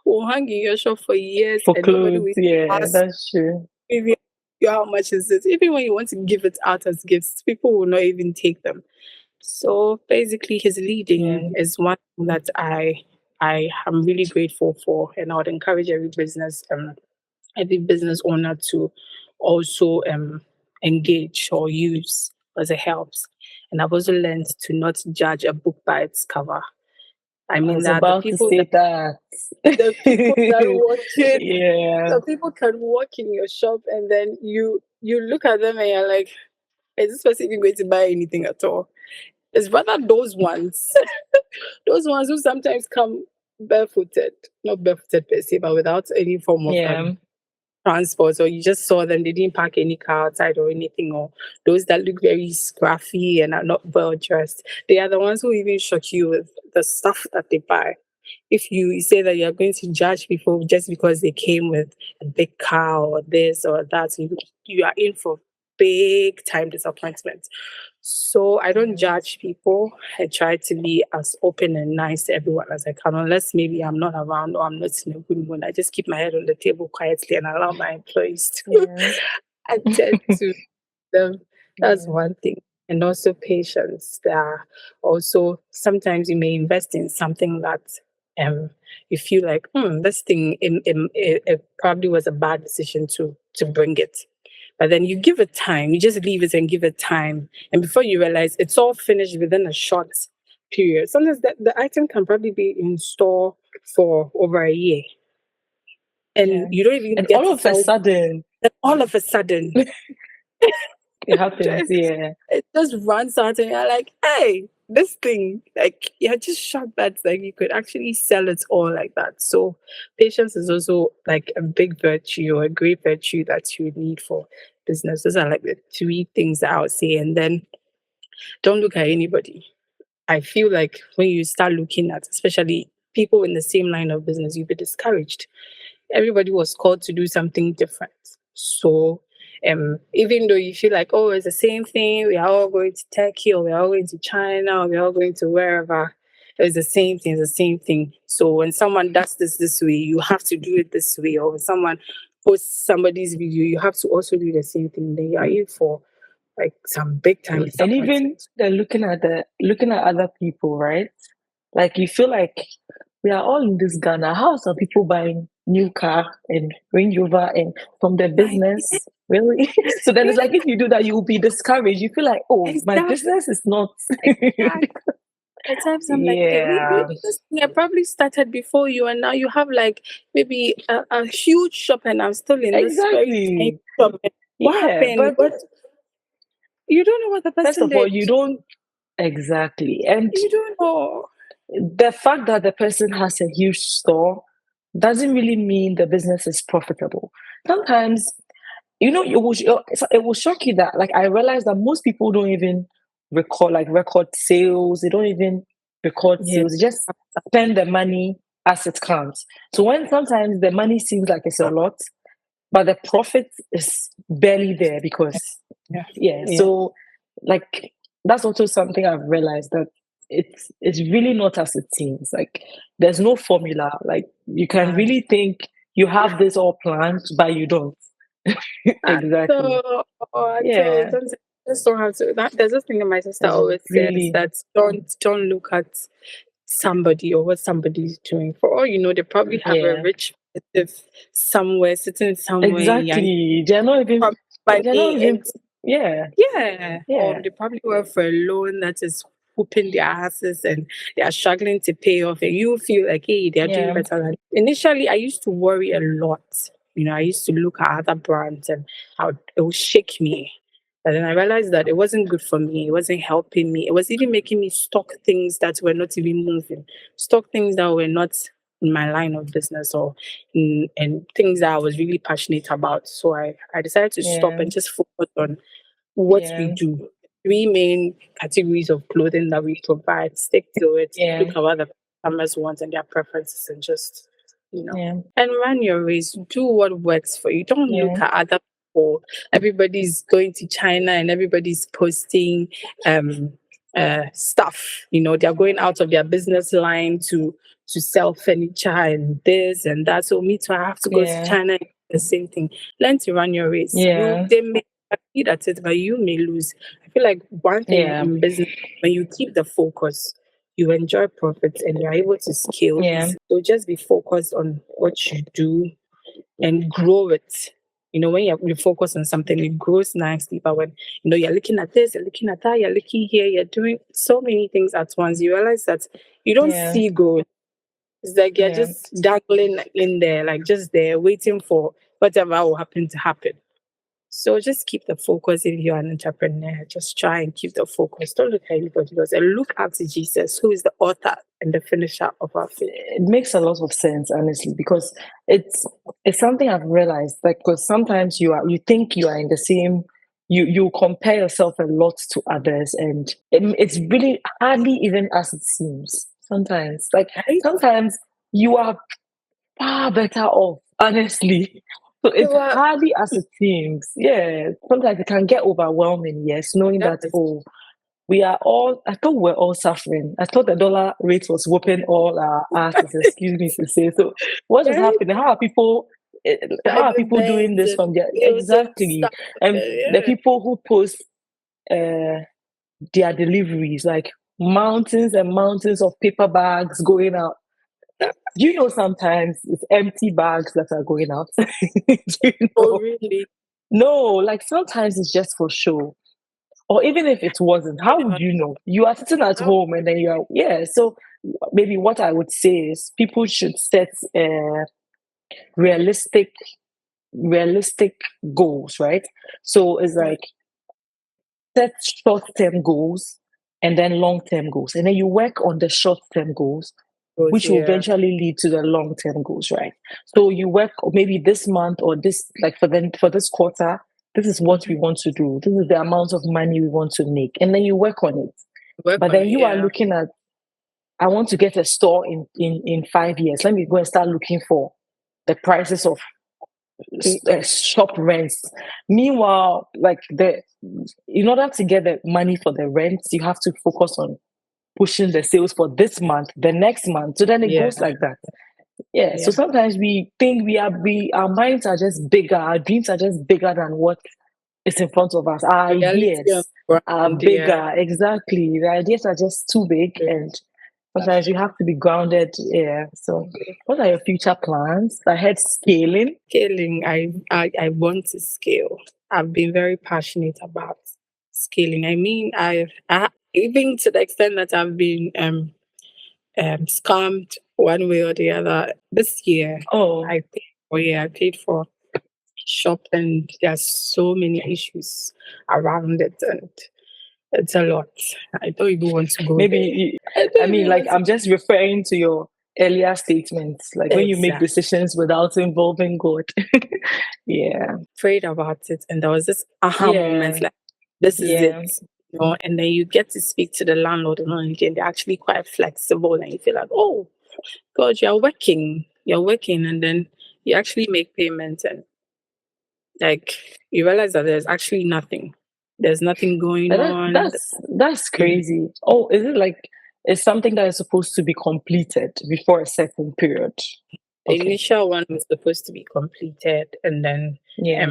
will hang in your shop for years for and nobody clothes. will Yeah, ask that's true. even you how much is it. Even when you want to give it out as gifts, people will not even take them. So basically his leading Yeah. is one thing that I am really grateful for, and I would encourage every business owner to also engage or use as it helps. And I've also learned to not judge a book by its cover. I I mean, was that about to say that. the people that walk in, Yeah. the people can walk in your shop, and then you look at them and you're like, is this person even going to buy anything at all? It's rather those ones, those ones who sometimes come barefooted, not barefooted per se, but without any form of Yeah. transport, or you just saw them, they didn't park any car outside or anything, or those that look very scruffy and are not well dressed. They are the ones who even shock you with the stuff that they buy. If you say that you're going to judge people just because they came with a big car or this or that, you are in for big time disappointment. So I don't judge people. I try to be as open and nice to everyone as I can, unless maybe I'm not around or I'm not in a good mood. I just keep my head on the table quietly and allow my employees to Yeah. attend to them. That's Yeah. one thing. And also patience. There are also sometimes you may invest in something that you feel like, this thing it probably was a bad decision to bring it. But then you give it time, you just leave it and give it time. And before you realize it's all finished within a short period. Sometimes the item can probably be in store for over a year. Yeah. And you don't even And get all to of a tell, sudden, that all of a sudden it happens. just Yeah. it just runs out and you're like, hey, this thing, like you're just shocked that like you could actually sell it all like that. So patience is also like a big virtue or a great virtue that you need for business. Those are like the three things that I would say. And then don't look at anybody. I feel like when you start looking at, especially people in the same line of business, you'll be discouraged. Everybody was called to do something different. So even though you feel like, oh, it's the same thing, we are all going to Turkey or we are all going to China or we are all going to wherever, it's the same thing, it's the same thing. So when someone does this way, you have to do it this way. Or when someone posts somebody's video, you have to also do the same thing. Then you are in for like some big time And even disappointment. they're looking at other people, right? Like you feel like we are all in this Ghana. How are some people buying new car and Range Rover and from their Like, business? Really? So then it's like if you do that, you will be discouraged. You feel like, oh, my exactly, business is not. exactly. At times I'm like, okay, Yeah, maybe this thing I probably started before you, and now you have like maybe a huge shop, and I'm still in this very tiny exactly. shop. And what Yeah, happened? but What you don't know what the first person of all, did. you don't exactly. And You don't know. the fact that the person has a huge store doesn't really mean the business is profitable. Sometimes, it will shock you that, like, I realize that most people don't even record sales. They don't even record Yeah. sales. They just spend the money as it comes. So when sometimes the money seems like it's a lot, but the profit is barely there because Yeah. yeah. Yeah. So like that's also something I've realized that it's really not as it seems. Like there's no formula. Like you can And really think you have this all planned, but you don't. Exactly. so, Yeah. sometimes I just don't have to. There's this thing that my sister It's always says really that don't look at somebody or what somebody's doing. For all you know, they probably have a yeah. rich relative somewhere, sitting somewhere in Yankee, Exactly. They're not even they're not money, even and yeah. yeah, or Yeah. they probably work for a loan that is whooping their asses and they are struggling to pay off, and you feel like, hey, they are doing Yeah. better than. Initially, I used to worry a lot. I used to look at other brands and how it would shake me. But then I realized that it wasn't good for me. It wasn't helping me. It was even making me stock things that were not even moving, stock things that were not in my line of business or and things that I was really passionate about. So I decided to stop Yeah. and just focus on what we Yeah. do. Three main categories of clothing that we provide. Stick to it. Yeah. Look at what the customers want and their preferences, and just Yeah. and run your race. Do what works for you. Don't Yeah. look at other people. Everybody's going to China and everybody's posting um stuff. They're going out of their business line to sell furniture and this and that. So me too, I have to go to Yeah. China and do the same thing. Learn to run your race. You Yeah. They may succeed at it, but you may lose. I feel like one thing Yeah. in business, when you keep the focus, you enjoy profits and you're able to scale Yeah. easily. So just be focused on what you do and grow it. when you focus on something, it grows nicely. But when, you're looking at this, you're looking at that, you're looking here, you're doing so many things at once, you realize that you don't Yeah. see growth. It's like you're Yeah. just dangling in there, like just there, waiting for whatever will happen to happen. So just keep the focus if you're an entrepreneur. Just try and keep the focus. Don't look at anybody else and look up to Jesus, who is the author and the finisher of our faith. It makes a lot of sense, honestly, because it's something I've realized. Like, because sometimes you think you are in the same, you compare yourself a lot to others, and it's really hardly even as it seems. Sometimes, like Right? sometimes you are far better off, honestly. So it's You are, hardly as it seems. Yeah, sometimes it can get overwhelming. Yes, knowing that yes, we are all, I thought we're all suffering. I thought the dollar rate was whooping all our asses, excuse me to say. So what is right? happening? How are Private people doing beds this and from their, bills and exactly. stuff. And the Yeah. people who post uh, their deliveries, like mountains and mountains of paper bags going out. Do you know sometimes it's empty bags that are going out? Do you Oh, know? really? No, like sometimes it's just for show. Or even if it wasn't, how would you know? You are sitting at How home and then you are, yeah. So maybe what I would say is people should set realistic, realistic goals, right? So it's like set short term goals and then long term goals. And then you work on the short term goals, goes which will here? eventually lead to the long term goals, right? So you work maybe this month or this, like for this quarter, this is what we want to do. This is the amount of money we want to make. And then you work on it. Work But on then it, you are yeah. looking at, I want to get a store in 5 years. Let me go and start looking for the prices of shop rents. Meanwhile, like in order to get the money for the rents, you have to focus on pushing the sales for this month, the next month. So then it Yeah, goes like that. Yeah. So yeah. sometimes we think our minds are just bigger, our dreams are just bigger than what is in front of us. Our Reality on ideas the are ground, yeah. bigger. Exactly. The ideas are just too big, and sometimes you have to be grounded. Yeah. So what are your future plans? I heard scaling. Scaling, I want to scale. I've been very passionate about scaling. I mean, even to the extent that I've been scammed one way or the other. This year, Oh, I paid for shop, and there's so many issues around it, and it's a lot. I don't even want to go maybe, there. I don't I mean, even like, want to. I'm just referring to your earlier statements, like when you make Exactly. decisions without involving God. Yeah. Prayed about it, and there was this aha moment, Yeah. like this is it. Yeah. And then you get to speak to the landlord and manager, and they're actually quite flexible, and you feel like, oh God, you're working, and then you actually make payments, and like you realize that there's nothing going But on. that's Mhm. crazy. Oh, is it like it's something that is supposed to be completed before a certain period? The Okay. initial one was supposed to be completed, and then Yeah.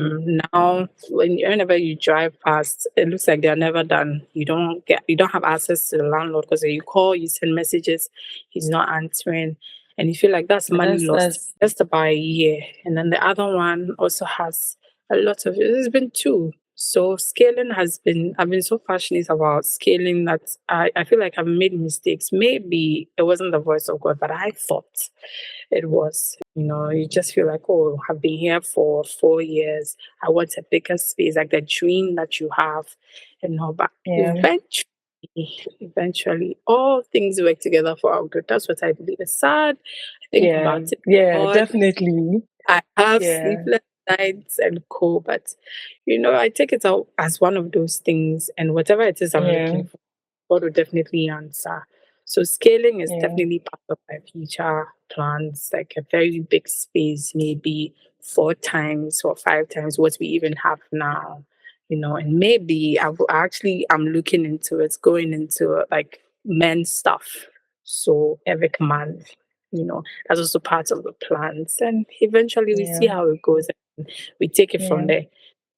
now whenever you drive past, it looks like they're never done. You don't have access to the landlord because you call, you send messages, he's not answering, and you feel like that's money lost That's just about a year. And then the other one also has a lot of. There's been two. So scaling has been. I've been so passionate about scaling that I feel like I've made mistakes. Maybe it wasn't the voice of God, but I thought it was. You just feel like, oh, I've been here for 4 years. I want a bigger space, like the dream that you have, but yeah. eventually, all things work together for our good. That's what I believe. It's sad. I think Yeah. about it. Yeah, God, definitely. I have Yeah. sleepless nights and co, but I take it out as one of those things, and whatever it is I'm Yeah. looking for, God will definitely answer. So scaling is Yeah. definitely part of my future plans, like a very big space, maybe 4 times or 5 times what we even have now. And maybe I'm looking into it, going into like men's stuff. So Evic man, that's also part of the plans. And eventually we see Yeah. how it goes, and we take it from Yeah. there.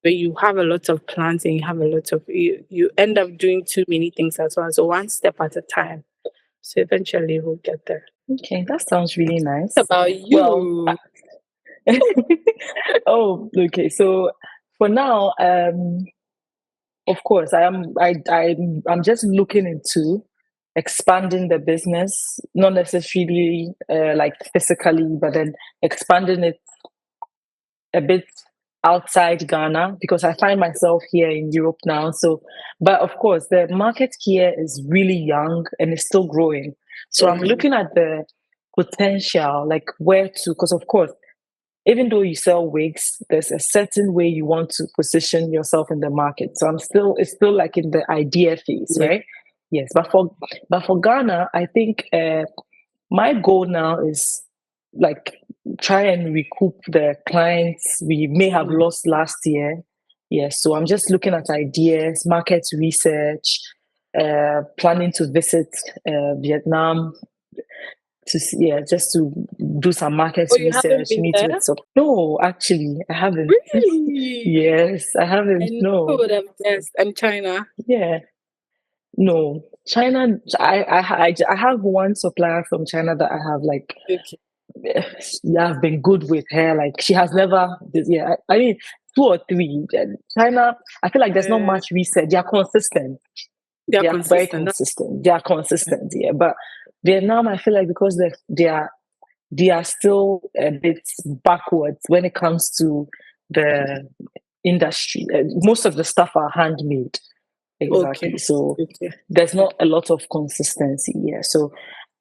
But you have a lot of plans, and you have a lot of you end up doing too many things at once. So one step at a time. So eventually we'll get there. Okay, that sounds really What nice. about Well, you? Oh, okay. So for now, of course, I'm just looking into expanding the business, not necessarily like physically, but then expanding it a bit outside Ghana because I find myself here in Europe now. So, but of course, the market here is really young and it's still growing. So I'm looking at the potential, like where to, because of course, even though you sell wigs, there's a certain way you want to position yourself in the market. So it's still like in the idea phase, Yeah. right? Yes, but for Ghana, I think my goal now is like try and recoup the clients we may have lost last year. Yes, so I'm just looking at ideas, market research, planning to visit Vietnam to see, yeah, just to do some market Oh, you haven't research, been meet there? with some. No, actually, I haven't. Really? Yes, I I haven't. never No, would have guessed. I'm China. yeah, no. China. I have one supplier from China that I have like Okay. yeah, I've been good with her. Like she has never. Yeah, I mean, two or three. China. I feel like there's not much research. They are consistent. They're They are very consistent. consistent. They are consistent. Yeah, but Vietnam, I feel like because they are still a bit backwards when it comes to the industry. Most of the stuff are handmade. Exactly. Okay. So Okay. there's not a lot of consistency here. So,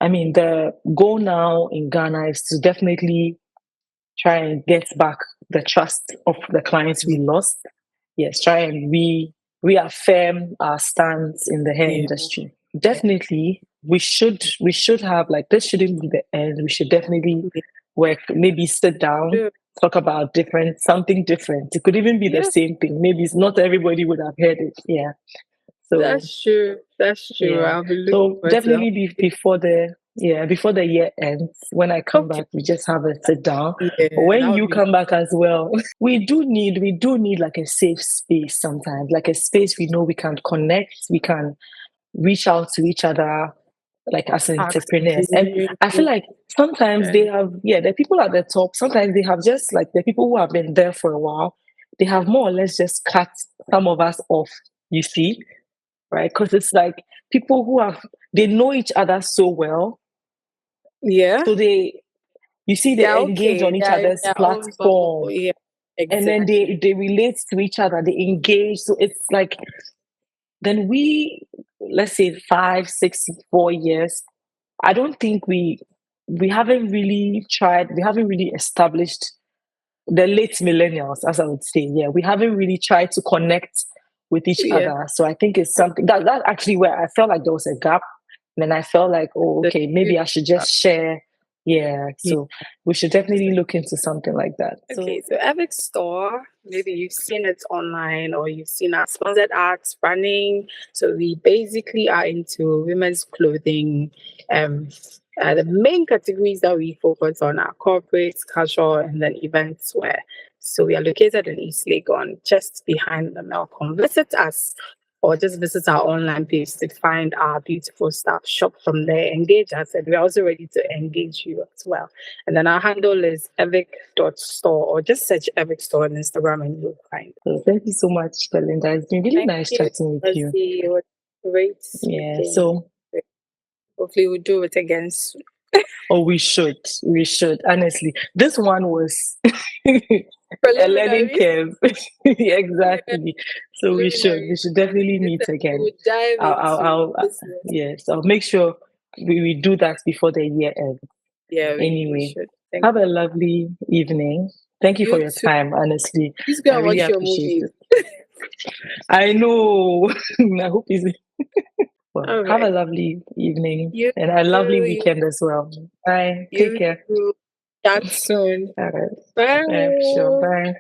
I mean, the goal now in Ghana is to definitely try and get back the trust of the clients we lost. Yes, try and reaffirm our stance in the hair Yeah. industry. Definitely, we should have like this shouldn't be the end. We should definitely Yeah. work, maybe sit down, Sure. talk about something different. It could even be the Yeah, same thing. Maybe it's not everybody would have heard it. Yeah. So that's true. That's true. yeah. I'll be looking So forward to definitely before the year ends, when I come Okay. back, we just have a sit down. Yeah, that When would you be come back as well, we do need like a safe space sometimes, like a space we know we can connect, we can reach out to each other, like as asked entrepreneurs. And you. I feel like sometimes And the people at the top, sometimes they have just like the people who have been there for a while, they have more or less just cut some of us off, you see, right? Because it's like people they know each other so well. yeah, So you see, they they're engage okay. on each They're in other's their own bubble. platform Yeah, and then exactly. they relate to each other, they engage. So it's like, then let's say 5, 6, 4 years, I don't think we haven't really tried, we haven't really established the late millennials, as I would say. Yeah, we haven't really tried to connect with each Yeah. other. So I think it's something that's actually where I felt like there was a gap. And then I felt like, oh, The okay, maybe I should just share. Yeah. yeah. So we should definitely look into something like that. Okay, So so Evic Store, maybe you've seen it online or you've seen our sponsored ads running. So we basically are into women's clothing. Um, the main categories that we focus on are corporate, casual, and then events wear. So we are located in East Legon, just behind the Melcom. Visit us or just visit our online page to find our beautiful stuff. Shop from there, engage us, and we're also ready to engage you as well. And then our handle is evic.store or just search Evic Store on Instagram and you'll find it. thank you so much, Belinda. It's been really Thank nice you. chatting with Let's you. see. It was great Yeah. speaking. So Hopefully we'll do it again soon. oh, we should honestly. This one was a learning Preliminary. curve. Yeah, Exactly. So we preliminary. should definitely This meet time again. we'll dive into business. Yes, I'll make sure we do that before the year ends. Yeah, we Anyway, should. Thank have a lovely evening. Thank you for you your too. time. Honestly, Please go I and really watch your appreciate movies. it. I know. I hope it's well. All Have a right. lovely evening You and a lovely too. weekend as well. Bye. Take You care. too. Chat soon. All right. Bye. Sure. Bye.